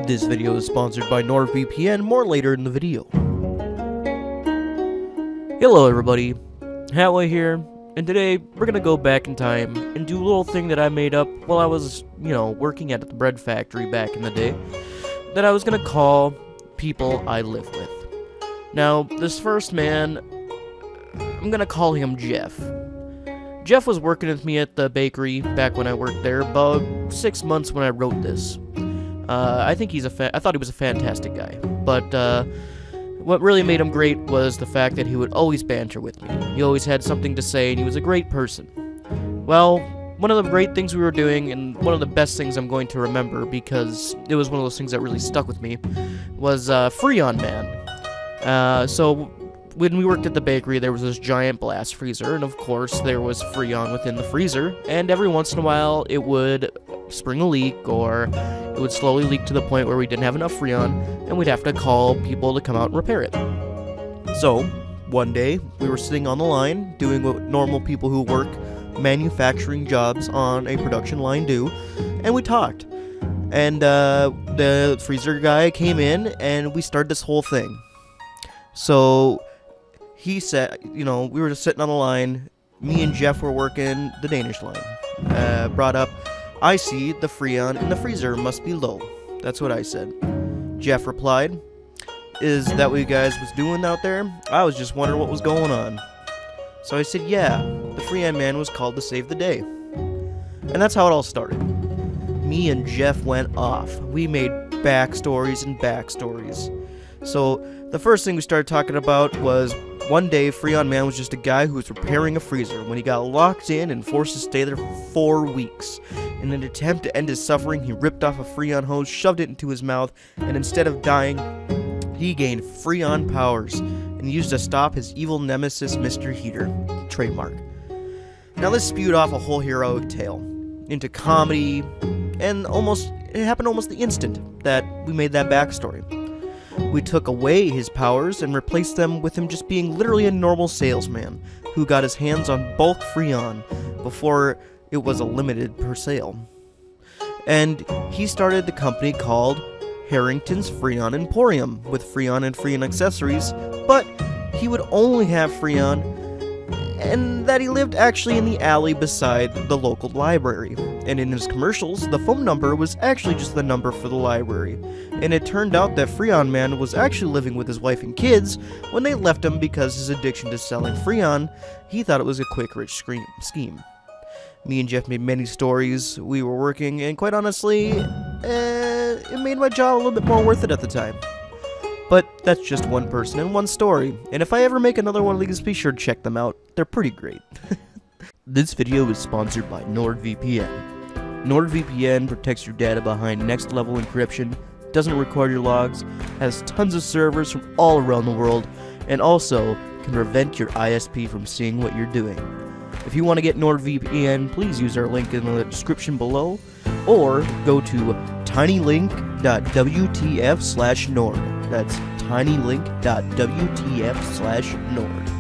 This video is sponsored by NordVPN, more later in the video. Hello everybody, Hatway here, and today we're gonna go back in time and do a little thing that I made up while I was, working at the bread factory back in the day, that I was gonna call people I live with. Now, this first man, I'm gonna call him Jeff. Jeff was working with me at the bakery back when I worked there, about 6 months when I wrote this. I thought he was a fantastic guy, but what really made him great was the fact that he would always banter with me. He always had something to say, and he was a great person. Well, one of the great things we were doing, and one of the best things I'm going to remember, because it was one of those things that really stuck with me, was Freon Man. So when we worked at the bakery, there was this giant blast freezer, and of course there was Freon within the freezer, and every once in a while it would spring a leak, or it would slowly leak to the point where we didn't have enough Freon, and we'd have to call people to come out and repair it. So, one day, we were sitting on the line, doing what normal people who work manufacturing jobs on a production line do, and we talked. And the freezer guy came in, and we started this whole thing. So he said, we were just sitting on the line, me and Jeff were working the Danish line. Brought up, I see the Freon in the freezer must be low. That's what I said. Jeff replied, is that what you guys was doing out there? I was just wondering what was going on. So I said, yeah, the Freon Man was called to save the day. And that's how it all started. Me and Jeff went off. We made backstories and backstories. So the first thing we started talking about was one day Freon Man was just a guy who was repairing a freezer when he got locked in and forced to stay there for 4 weeks. In an attempt to end his suffering, he ripped off a Freon hose, shoved it into his mouth, and instead of dying, he gained Freon powers and used to stop his evil nemesis, Mr. Heater. Trademark. Now this spewed off a whole heroic tale into comedy, and it happened almost the instant that we made that backstory. We took away his powers and replaced them with him just being literally a normal salesman who got his hands on bulk Freon before it was a limited per sale. And he started the company called Harrington's Freon Emporium with Freon and Freon accessories, but he would only have Freon, and that he lived actually in the alley beside the local library. And in his commercials, the phone number was actually just the number for the library. And it turned out that Freon Man was actually living with his wife and kids when they left him because his addiction to selling Freon, he thought it was a quick rich scheme. Me and Jeff made many stories we were working, and quite honestly, it made my job a little bit more worth it at the time. But that's just one person and one story, and if I ever make another one of these, be sure to check them out. They're pretty great. This video is sponsored by NordVPN. NordVPN protects your data behind next-level encryption, doesn't record your logs, has tons of servers from all around the world, and also can prevent your ISP from seeing what you're doing. If you want to get NordVPN, please use our link in the description below, or go to tinylink.wtf/Nord. That's tinylink.wtf/Nord.